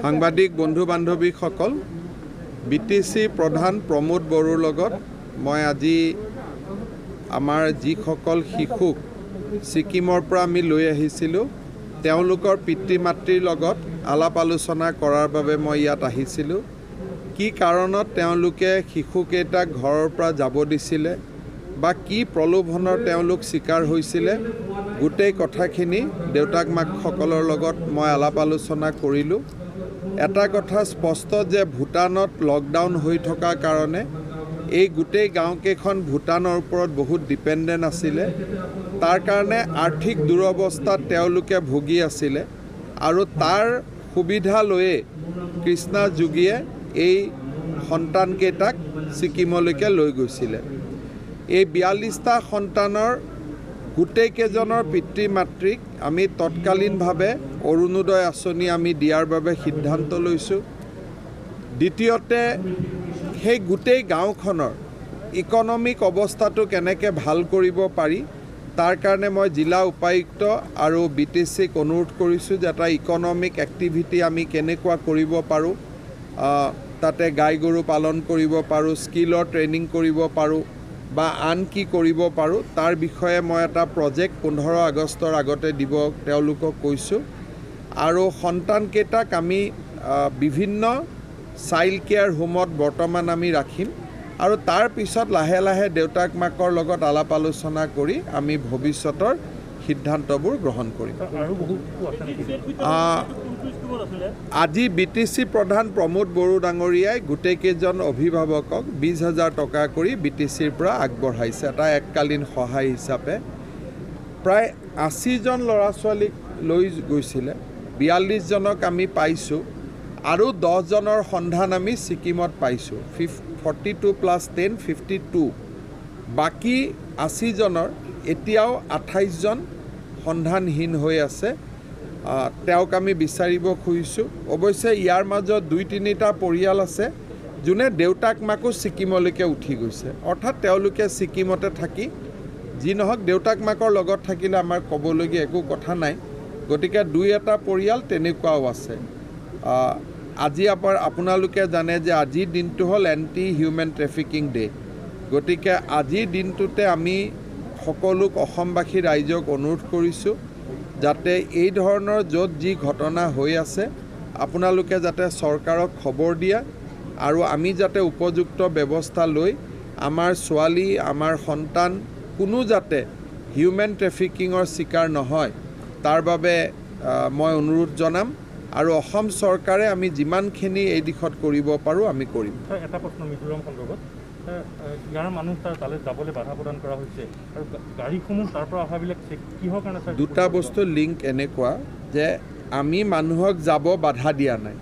সাংবাদিক বন্ধু বান্ধৱীসকল BTC প্ৰধান প্ৰমোদ বড়োৰ লগত মই আজি আমাৰ যিসকল শিশুক ছিকিমৰ পৰা আমি লৈ আহিছিলোঁ তেওঁলোকৰ পিতৃ মাতৃৰ লগত আলাপ আলোচনা কৰাৰ বাবে মই ইয়াত আহিছিলোঁ কি কাৰণত তেওঁলোকে শিশুকেইটাক ঘৰৰ পৰা যাব দিছিলে বা কি প্ৰলোভনৰ তেওঁলোক শিকাৰ হৈছিলে গোটেই কথাখিনি দেউতাক মাকসকলৰ লগত মই আলাপ আলোচনা কৰিলোঁ এটা কথা স্পষ্ট যে ভূটানত লকডাউন হৈ থকাৰ কাৰণে এই গোটেই গাঁওকেইখন ভূটানৰ ওপৰত বহুত ডিপেণ্ডেণ্ট আছিলে তাৰ কাৰণে আৰ্থিক দুৰৱস্থাত তেওঁলোকে ভুগি আছিলে আৰু তাৰ সুবিধা লৈয়ে কৃষ্ণা যোগীয়ে এই সন্তানকেইটাক ছিকিমলৈকে লৈ গৈছিলে এই 42টা সন্তানৰ গোটেইকেইজনৰ পিতৃ মাতৃক আমি তৎকালীনভাৱে অৰুণোদয় আঁচনি আমি দিয়াৰ বাবে সিদ্ধান্ত লৈছোঁ দ্বিতীয়তে সেই গোটেই গাঁওখনৰ ইকনমিক অৱস্থাটো কেনেকৈ ভাল কৰিব পাৰি তাৰ কাৰণে মই জিলা উপায়ুক্ত আৰু BTCক অনুৰোধ কৰিছোঁ যে এটা ইকনমিক এক্টিভিটি আমি কেনেকুৱা কৰিব পাৰোঁ তাতে গাই গৰু পালন কৰিব পাৰোঁ স্কিলৰ ট্ৰেইনিং কৰিব পাৰোঁ বা আন কি কৰিব পাৰোঁ তাৰ বিষয়ে মই এটা প্ৰজেক্ট 15 আগষ্টৰ আগতে দিব তেওঁলোকক কৈছোঁ আৰু সন্তানকেইটাক আমি বিভিন্ন চাইল্ড কেয়াৰ হোমত বৰ্তমান আমি ৰাখিম আৰু তাৰ পিছত লাহে লাহে দেউতাক মাকৰ লগত আলাপ আলোচনা কৰি আমি ভৱিষ্যতৰ সিদ্ধান্তবোৰ গ্ৰহণ কৰিম আজি BTC প্ৰধান প্ৰমোদ বড়ো ডাঙৰীয়াই গোটেইকেইজন অভিভাৱকক 20,000 টকা কৰি BTCৰ পৰা আগবঢ়াইছে এটা এককালীন সহায় হিচাপে প্ৰায় 80 জন ল'ৰা ছোৱালীক লৈ গৈছিলে 42 জনক আমি পাইছোঁ আৰু 10 জনৰ সন্ধান আমি ছিকিমত পাইছোঁ 42 + 10 52 বাকী 80 জনৰ এতিয়াও 28 জন সন্ধানহীন হৈ আছে তেওঁক আমি বিচাৰিব খুজিছোঁ অৱশ্যে ইয়াৰ মাজত 2-3টা পৰিয়াল আছে যোনে দেউতাক মাকো ছিকিমলৈকে উঠি গৈছে অৰ্থাৎ তেওঁলোকে ছিকিমতে থাকি যি নহওক দেউতাক মাকৰ লগত থাকিলে আমাৰ ক'বলগীয়া একো কথা নাই গতিকে 2-এটা পৰিয়াল তেনেকুৱাও আছে আজি আপোনালোকে জানে যে আজিৰ দিনটো হ'ল এণ্টি হিউমেন ট্ৰেফিকিং ডে গতিকে আজিৰ দিনটোতে আমি সকলো অসমবাসী ৰাইজক অনুৰোধ কৰিছোঁ যাতে এই ধৰণৰ য'ত যি ঘটনা হৈ আছে আপোনালোকে যাতে চৰকাৰক খবৰ দিয়ে আৰু আমি যাতে উপযুক্ত ব্যৱস্থা লৈ আমাৰ ছোৱালী আমাৰ সন্তান কোনো যাতে হিউমেন ট্ৰেফিকিঙৰ শিকাৰ নহয় তাৰ বাবে মই অনুৰোধ জনাম আৰু অসম চৰকাৰে আমি যিমানখিনি এই দিশত কৰিব পাৰোঁ আমি কৰিম এটা প্ৰশ্ন মিজোৰাম সন্দৰ্ভত ইয়াৰ মানুহ তালৈ যাবলৈ বাধা প্ৰদান কৰা হৈছে আৰু গাড়ীসমূহ তাৰ পৰা অহাবিলাক কিহৰ কাৰণে দুটা বস্তু লিংক এনেকুৱা যে আমি মানুহক যাব বাধা দিয়া নাই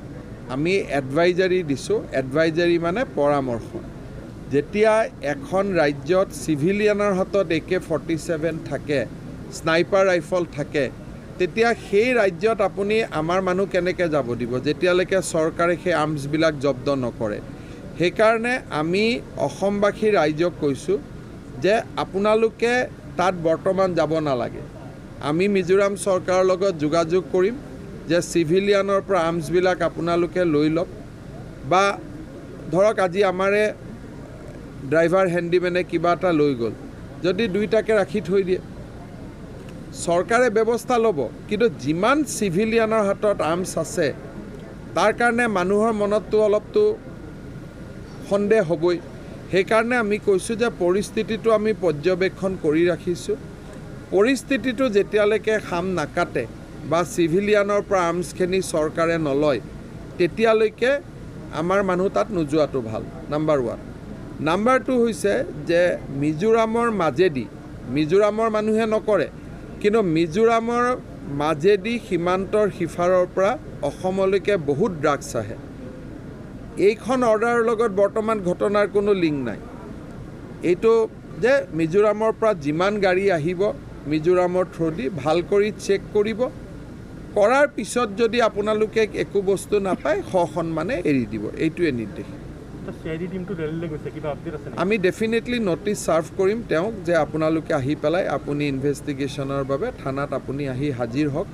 আমি এডভাইজাৰী দিছোঁ এডভাইজাৰী মানে পৰামৰ্শ যেতিয়া এখন ৰাজ্যত চিভিলিয়ানৰ হাতত AK-47 থাকে স্নাইপাৰ ৰাইফল থাকে তেতিয়া সেই ৰাজ্যত আপুনি আমাৰ মানুহ কেনেকৈ যাব দিব যেতিয়ালৈকে চৰকাৰে সেই আৰ্মছবিলাক জব্দ নকৰে সেইকাৰণে আমি অসমবাসী ৰাইজক কৈছোঁ যে আপোনালোকে তাত বৰ্তমান যাব নালাগে আমি মিজোৰাম চৰকাৰৰ লগত যোগাযোগ কৰিম যে চিভিলিয়ানৰ পৰা আৰ্মছবিলাক আপোনালোকে লৈ লওক বা ধৰক আজি আমাৰে ড্ৰাইভাৰ হেণ্ডিমেনে কিবা এটা লৈ গ'ল যদি 2টাকে ৰাখি থৈ দিয়ে চৰকাৰে ব্যৱস্থা ল'ব কিন্তু যিমান চিভিলিয়ানৰ হাতত আৰ্মছ আছে তাৰ কাৰণে মানুহৰ মনততো অলপতো সন্দেহ হ'বই সেইকাৰণে আমি কৈছোঁ যে পৰিস্থিতিটো আমি পৰ্যবেক্ষণ কৰি ৰাখিছোঁ পৰিস্থিতিটো যেতিয়ালৈকে খাম নাকাটে বা চিভিলিয়ানৰ পৰা আৰ্মছখিনি চৰকাৰে নলয় তেতিয়ালৈকে আমাৰ মানুহ তাত নোযোৱাটো ভাল নাম্বাৰ 1 নাম্বাৰ 2 হৈছে যে মিজোৰামৰ মাজেদি মিজোৰামৰ মানুহে নকৰে কিন্তু মিজোৰামৰ মাজেদি সীমান্তৰ সিফাৰৰ পৰা অসমলৈকে বহুত ড্ৰাগছ আহে এইখন অৰ্ডাৰৰ লগত বৰ্তমান ঘটনাৰ কোনো লিংক নাই এইটো যে মিজোৰামৰ পৰা যিমান গাড়ী আহিব মিজোৰামৰ থ্ৰুদি ভাল কৰি চেক কৰিব কৰাৰ পিছত যদি আপোনালোকে একো বস্তু নাপায় সসন্মানে এৰি দিব এইটোৱে নিৰ্দেশ আমি ডেফিনেটলি নটিচ চাৰ্ভ কৰিম তেওঁক যে আপোনালোকে আহি পেলাই আপুনি ইনভেষ্টিগেশ্যনৰ বাবে থানাত আপুনি আহি হাজিৰ হওক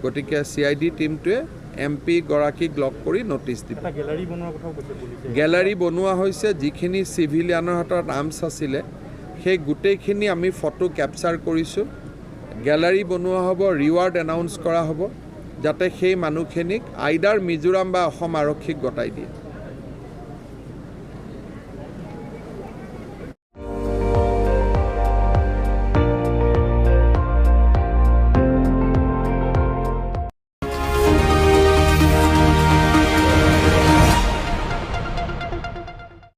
গতিকে CID টিমটোৱে MP গৰাকীক লগ কৰি নটিচ দিব। এটা গেলাৰী বনোৱাৰ কথাও কৈছে পুলিচে। গেলাৰী বনোৱা হৈছে, যিখিনি চিভিলিয়ানৰ হাতত আৰ্মছ আছিলে সেই গোটেইখিনি আমি ফটো কেপচাৰ কৰিছোঁ। গেলাৰী বনোৱা হ'ব, ৰিৱাৰ্ড এনাউন্স কৰা হ'ব, যাতে সেই মানুহখিনিক আইদাৰ মিজোৰাম বা অসম আৰক্ষীক গতাই দিয়ে।